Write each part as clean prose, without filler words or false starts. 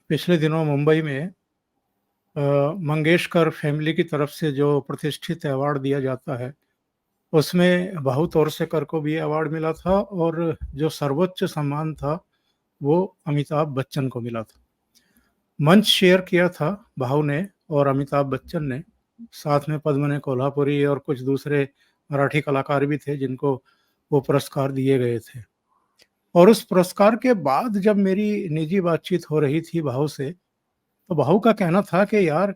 पिछले दिनों मुंबई में मंगेशकर फैमिली की तरफ से जो प्रतिष्ठित अवार्ड दिया जाता है, उसमें भाऊ तोरसेकर को भी अवार्ड मिला था और जो सर्वोच्च सम्मान था, वो अमिताभ बच्चन को मिला था। मंच शेयर किया था भाऊ ने और अमिताभ बच्चन ने, साथ में पद्मने कोल्हापुरी और कुछ दूसरे मराठी कलाकार भी थे जिनको वो पुरस्कार दिए गए थे। और उस पुरस्कार के बाद जब मेरी निजी बातचीत हो रही थी भाऊ से, तो भाऊ का कहना था कि यार,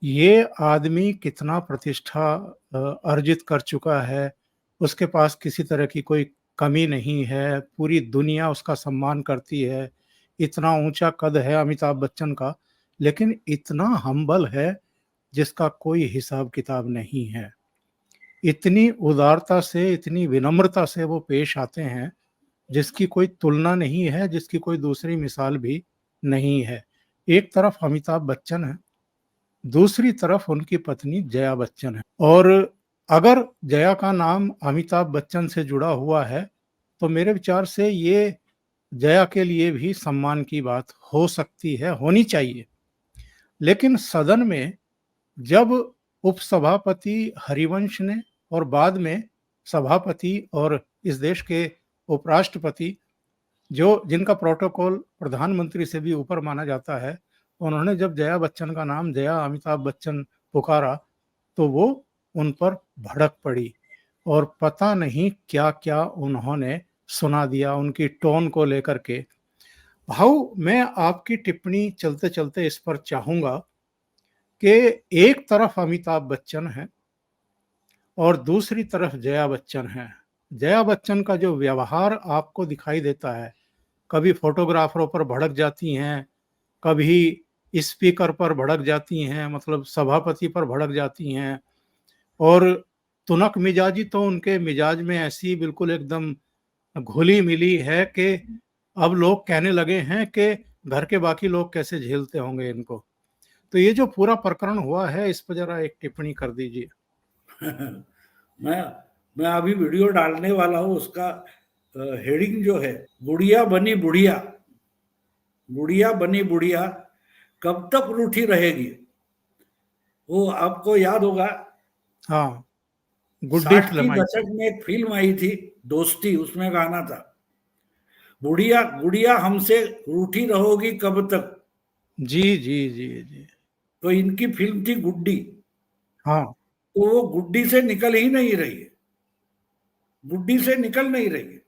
ये आदमी कितना प्रतिष्ठा अर्जित कर चुका है, उसके पास किसी तरह की कोई कमी नहीं है, पूरी दुनिया उसका सम्मान करती है, इतना ऊंचा कद है अमिताभ बच्चन का, लेकिन इतना हम्बल है जिसका कोई हिसाब किताब नहीं है। इतनी उदारता से, इतनी विनम्रता से वो पेश आते हैं जिसकी कोई तुलना नहीं है, जिसकी कोई दूसरी मिसाल भी नहीं है। एक तरफ अमिताभ बच्चन है, दूसरी तरफ उनकी पत्नी जया बच्चन है। और अगर जया का नाम अमिताभ बच्चन से जुड़ा हुआ है, तो मेरे विचार से ये जया के लिए भी सम्मान की बात हो सकती है, होनी चाहिए। लेकिन सदन में जब उपसभापति हरिवंश ने और बाद में सभापति और इस देश के उपराष्ट्रपति, जो जिनका प्रोटोकॉल प्रधानमंत्री से भी ऊपर माना जाता है, उन्होंने जब जया बच्चन का नाम जया अमिताभ बच्चन पुकारा, तो वो उन पर भड़क पड़ी और पता नहीं क्या-क्या उन्होंने सुना दिया उनकी टोन को लेकर के। भाऊ, मैं आपकी टिप्पणी चलते-चलते इस पर चाहूँगा कि एक तरफ अमिताभ बच्चन हैं और दूसरी तरफ जया बच्चन हैं। जया बच्चन का जो व्यवहार आपको दिखाई देता है, कभी फोटोग्राफरों पर भड़क जाती हैं, कभी स्पीकर पर भड़क जाती हैं, मतलब सभापति पर भड़क जाती हैं, और तुनक मिजाजी तो उनके मिजाज में ऐसी बिल्कुल एकदम घुली-मिली है कि अब लोग कहने लगे हैं कि घर के बाकी लोग कैसे झेलते होंगे इनको। तो ये जो पूरा प्रकरण हुआ है, इस पर ज़रा एक टिप्पणी कर दीजिए। मैं मैं अभी वीडियो डालने वाला हूँ, उसका हेडिंग जो है, बुढ़िया बनी बुढ़िया, बुढ़िया बनी बुढ़िया कब तक रूठी रहेगी। वो आपको याद होगा, हाँ, गुड्डी 60 की फिल्म आई दशक थी। में एक फिल्म आई थी दोस्ती, उसमें गाना था, बुढ़िया बुढ़िया हमसे रूठी रहोगी कब तक। जी, जी, जी, जी। तो इनकी फिल्म थी गुड्डी, हाँ, तो वो गुड्डी से निकल ही नहीं रही है, गुड्डी से निकल नहीं रही है।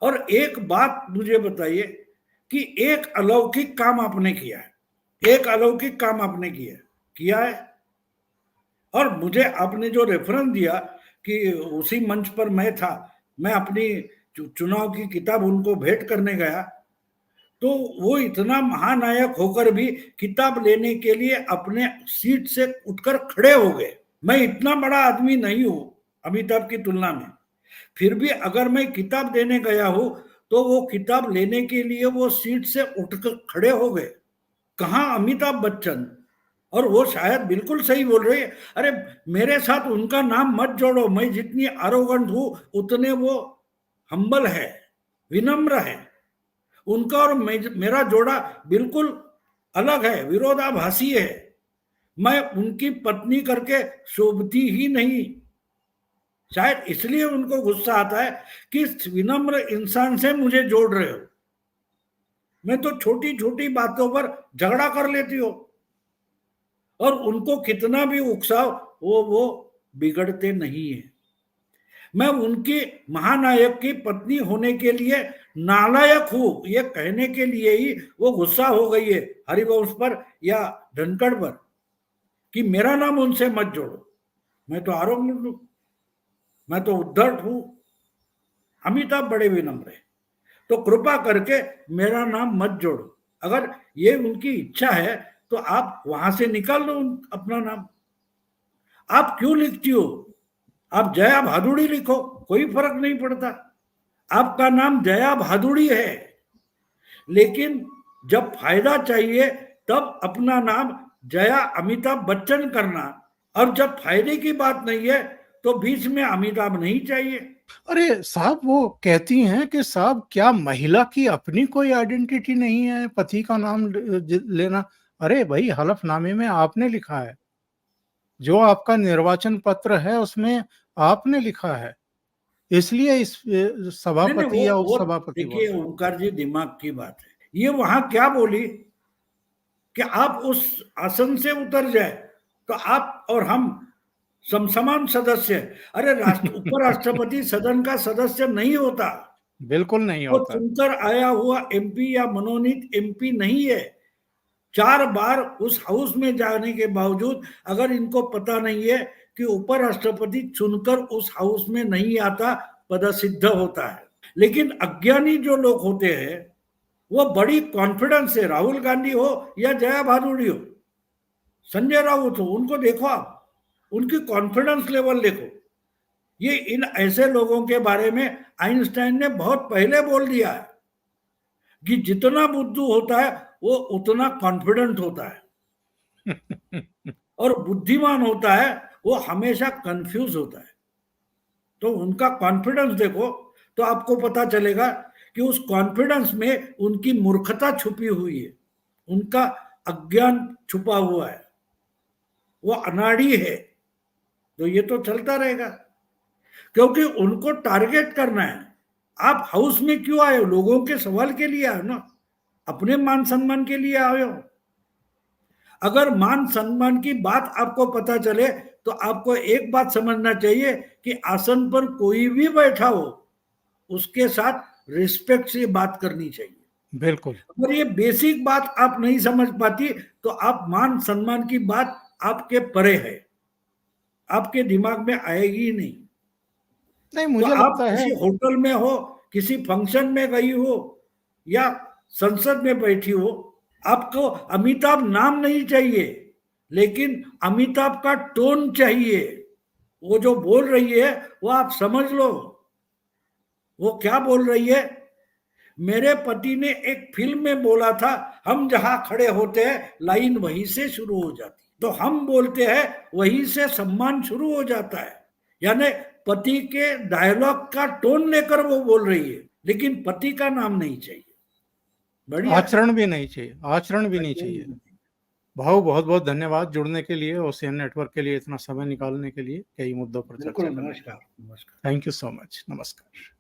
और एक बात मुझे बताइए कि एक अलौकिक काम आपने किया है, एक अलौकिक काम आपने किया है। और मुझे आपने जो रेफरेंस दिया कि उसी मंच पर मैं था, मैं अपनी चुनाव की किताब उनको भेंट करने गया, तो वो इतना महानायक होकर भी किताब लेने के लिए अपने सीट से उठकर खड़े हो गए। मैं इतना बड़ा आदमी नहीं हूं अमिताभ की तुलना में, फिर भी अगर मैं किताब देने गया हूं तो वो किताब लेने के लिए वो सीट से उठकर खड़े हो गए। कहां अमिताभ बच्चन। और वो शायद बिल्कुल सही बोल रहे हैं, अरे मेरे साथ उनका नाम मत जोड़ो, मैं जितनी आरोगेंट हूं उतने वो हम्बल है, विनम्र है। उनका और मेरा जोड़ा बिल्कुल अलग है, विरोधाभासी है। मैं उनकी पत्नी करके शोभती ही नहीं। शायद इसलिए उनको गुस्सा आता है कि विनम्र इंसान से मुझे जोड़ रहे हो। मैं तो छोटी छोटी बातों पर झगड़ा कर लेती हो, और उनको कितना भी उकसाओ वो बिगड़ते नहीं है। मैं उनकी महानायक की पत्नी होने के लिए नालायक हूं ये कहने के लिए ही वो गुस्सा हो गई है हरिवंश पर या धनखड़ पर कि मेरा नाम उनसे मत जोड़ो। मैं तो आरोप लूं, मैं तो उद्धट हूं। अमिताभ बड़े विनम्र है, तो कृपा करके मेरा नाम मत जोड़ो। अगर ये उनकी इच्छा है तो आप वहां से निकाल लो अपना नाम। आप क्यों लिखती हो? आप जया भादुड़ी लिखो, कोई फर्क नहीं पड़ता। आपका नाम जया भादुड़ी है, लेकिन जब फायदा चाहिए तब अपना नाम जया अमिताभ बच्चन करना, और जब फायदे की बात नहीं है तो बीच में अमिताभ नहीं चाहिए। अरे साहब, वो कहती हैं कि साहब क्या महिला की अपनी कोई आइडेंटिटी नहीं है पति का नाम लेना? अरे भाई, हलफनामे में आपने लिखा है, जो आपका निर्वाचन पत्र है उसमें आपने लिखा है, इसलिए इस नहीं नहीं, सभापति या वो उपसभापति बोल देखिए रहे हैं। ओंकार जी, दिमाग की बात है। ये वहां क्या बोली कि आप उस आसन से उतर जाए तो आप और हम समसमान सदस्य। अरे राष्ट्र उपराष्ट्रपति सदन का सदस्य नहीं होता, बिल्कुल नहीं वो होता। चुनकर आया हुआ एमपी या मनोनीत एमपी नहीं है। 4 बार उस हाउस में जाने के बावजूद अगर इनको पता नहीं है कि उपराष्ट्रपति चुनकर उस हाउस में नहीं आता, पदसिद्ध होता है। लेकिन अज्ञानी जो लोग होते हैं वो बड़ी कॉन्फिडेंस से, राहुल गांधी हो या जया भादुड़ी हो, संजय राउत हो, उनको देखो आप, उनकी कॉन्फिडेंस लेवल देखो। ये इन ऐसे लोगों के बारे में आइंस्टाइन ने बहुत पहले बोल दिया है कि जितना बुद्धू होता है वो उतना कॉन्फिडेंट होता है, और बुद्धिमान होता है वो हमेशा कंफ्यूज होता है। तो उनका कॉन्फिडेंस देखो तो आपको पता चलेगा कि उस कॉन्फिडेंस में उनकी मूर्खता छुपी हुई है, उनका अज्ञान छुपा हुआ है, वो अनाड़ी है। तो ये तो चलता रहेगा, क्योंकि उनको टारगेट करना है। आप हाउस में क्यों आए हो? लोगों के सवाल के लिए आए हो ना, अपने मान सम्मान के लिए आए हो। अगर मान सम्मान की बात आपको पता चले तो आपको एक बात समझना चाहिए कि आसन पर कोई भी बैठा हो उसके साथ रिस्पेक्ट से बात करनी चाहिए। बिल्कुल। अगर ये बेसिक बात आप नहीं समझ पाती तो आप मान सम्मान की बात आपके परे है, आपके दिमाग में आएगी ही नहीं। नहीं, तो मुझे आप लगता है किसी होटल में हो, किसी फंक्शन में गई हो या संसद में बैठी हो, आपको अमिताभ नाम नहीं चाहिए, लेकिन अमिताभ का टोन चाहिए। वो जो बोल रही है वो आप समझ लो, वो क्या बोल रही है। मेरे पति ने एक फिल्म में बोला था, हम जहां खड़े होते हैं लाइन वहीं से शुरू हो जाती, तो हम बोलते हैं वहीं से सम्मान शुरू हो जाता है। यानी पति के डायलॉग का टोन लेकर वो बोल रही है, लेकिन पति का नाम नहीं चाहिए। बढ़िया है। आचरण भी नहीं चाहिए, आचरण भी नहीं चाहिए। भाऊ, बहुत-बहुत धन्यवाद जुड़ने के लिए, ओशियन नेटवर्क के लिए इतना समय निकालने के लिए, कई मुद्दों पर बिल्कुल, चर्चा करने के नमस्कार लिए। नमस्कार। Thank you so much. नमस्कार।